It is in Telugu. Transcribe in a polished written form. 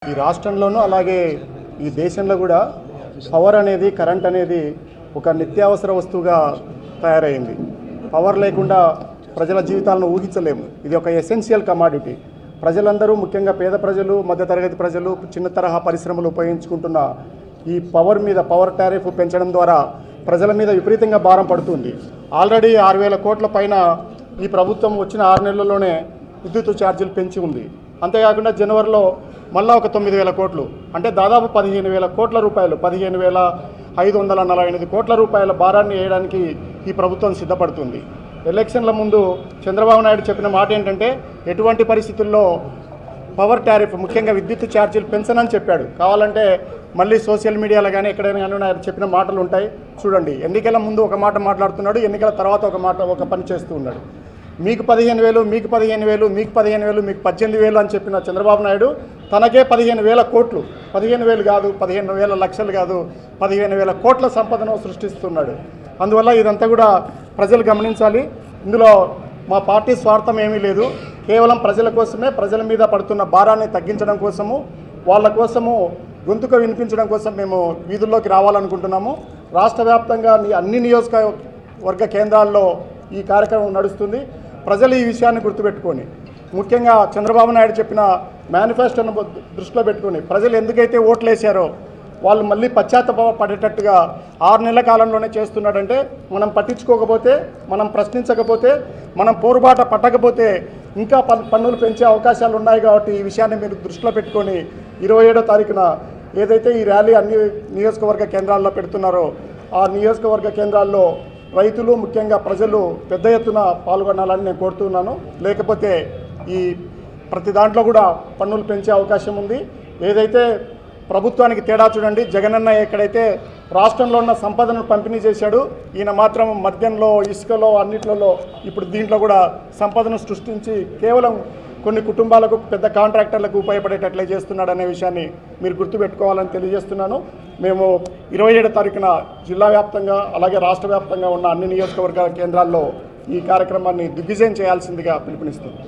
ఈ రాష్ట్రంలోనూ అలాగే ఈ దేశంలో కూడా పవర్ అనేది కరెంట్ అనేది ఒక నిత్యావసర వస్తువుగా తయారైంది. పవర్ లేకుండా ప్రజల జీవితాలను ఊహించలేము. ఇది ఒక ఎసెన్షియల్ కమాడిటీ. ప్రజలందరూ ముఖ్యంగా పేద ప్రజలు, మధ్యతరగతి ప్రజలు, చిన్న తరహా పరిశ్రమలు ఉపయోగించుకుంటున్న ఈ పవర్ టారిఫ్ పెంచడం ద్వారా ప్రజల మీద విపరీతంగా భారం పడుతుంది. ఆల్రెడీ 6,000 కోట్ల పైన ఈ ప్రభుత్వం వచ్చిన 6 నెలల్లోనే విద్యుత్ ఛార్జీలు పెంచి ఉంది. అంతేకాకుండా జనవరిలో మళ్ళా ఒక 9,000 కోట్లు, అంటే దాదాపు 15,000 కోట్ల రూపాయలు, 15,548 కోట్ల రూపాయల భారాన్ని వేయడానికి ఈ ప్రభుత్వం సిద్ధపడుతుంది. ఎలక్షన్ల ముందు చంద్రబాబు నాయుడు చెప్పిన మాట ఏంటంటే, ఎటువంటి పరిస్థితుల్లో పవర్ టారిఫ్ ముఖ్యంగా విద్యుత్ ఛార్జీలు పెంచనని చెప్పాడు. కావాలంటే మళ్ళీ సోషల్ మీడియాలో కానీ ఎక్కడైనా కానీ ఆయన చెప్పిన మాటలు ఉంటాయి, చూడండి. ఎన్నికల ముందు ఒక మాట మాట్లాడుతున్నాడు, ఎన్నికల తర్వాత ఒక పని చేస్తూ ఉన్నాడు. మీకు 15,000, మీకు 15,000, మీకు 15,000, మీకు 18,000 అని చెప్పిన చంద్రబాబు నాయుడు తనకే 15,000 కోట్లు, 15,000 కాదు, 15,000 లక్షలు కాదు, 15,000 కోట్ల సంపదను సృష్టిస్తున్నాడు. అందువల్ల ఇదంతా కూడా ప్రజలు గమనించాలి. ఇందులో మా పార్టీ స్వార్థం ఏమీ లేదు. కేవలం ప్రజల కోసమే, ప్రజల మీద పడుతున్న భారాన్ని తగ్గించడం కోసము, వాళ్ళ కోసము గొంతుక వినిపించడం కోసం మేము వీధుల్లోకి రావాలనుకుంటున్నాము. రాష్ట్ర వ్యాప్తంగా అన్ని నియోజకవర్గ కేంద్రాల్లో ఈ కార్యక్రమం నడుస్తుంది. ప్రజలు ఈ విషయాన్ని గుర్తుపెట్టుకొని, ముఖ్యంగా చంద్రబాబు నాయుడు చెప్పిన మేనిఫెస్టోను దృష్టిలో పెట్టుకొని, ప్రజలు ఎందుకైతే ఓట్లు వేశారో వాళ్ళు మళ్ళీ పశ్చాత్తాపడేటట్టుగా 6 నెలల కాలంలోనే చేస్తున్నాడంటే, మనం పట్టించుకోకపోతే, మనం ప్రశ్నించకపోతే, మనం పోరుబాట పట్టకపోతే ఇంకా పన్నులు పెంచే అవకాశాలు ఉన్నాయి. కాబట్టి ఈ విషయాన్ని మీరు దృష్టిలో పెట్టుకొని 27వ తారీఖున ఏదైతే ఈ ర్యాలీ అన్ని నియోజకవర్గ కేంద్రాల్లో పెడుతున్నారో ఆ నియోజకవర్గ కేంద్రాల్లో రైతులు, ముఖ్యంగా ప్రజలు పెద్ద ఎత్తున పాల్గొనాలని నేను కోరుతున్నాను. లేకపోతే ఈ ప్రతి దాంట్లో కూడా పన్నులు పెంచే అవకాశం ఉంది. ఏదైతే ప్రభుత్వానికి తేడా చూడండి. జగనన్న ఎక్కడైతే రాష్ట్రంలో ఉన్న సంపదను పంపిణీ చేశాడు, ఈయన మాత్రం మద్యంలో, ఇసుకలో, అన్నిట్లలో ఇప్పుడు దీంట్లో కూడా సంపదను సృష్టించి కేవలం కొన్ని కుటుంబాలకు, పెద్ద కాంట్రాక్టర్లకు ఉపయోగపడేటట్లే చేస్తున్నాడు అనే విషయాన్ని మీరు గుర్తుపెట్టుకోవాలని తెలియజేస్తున్నాను. మేము 27వ తారీఖున జిల్లా వ్యాప్తంగా అలాగే రాష్ట్ర వ్యాప్తంగా ఉన్న అన్ని నియోజకవర్గాల కేంద్రాల్లో ఈ కార్యక్రమాన్ని దిగ్విజయం చేయాల్సిందిగా పిలుపునిస్తుంది.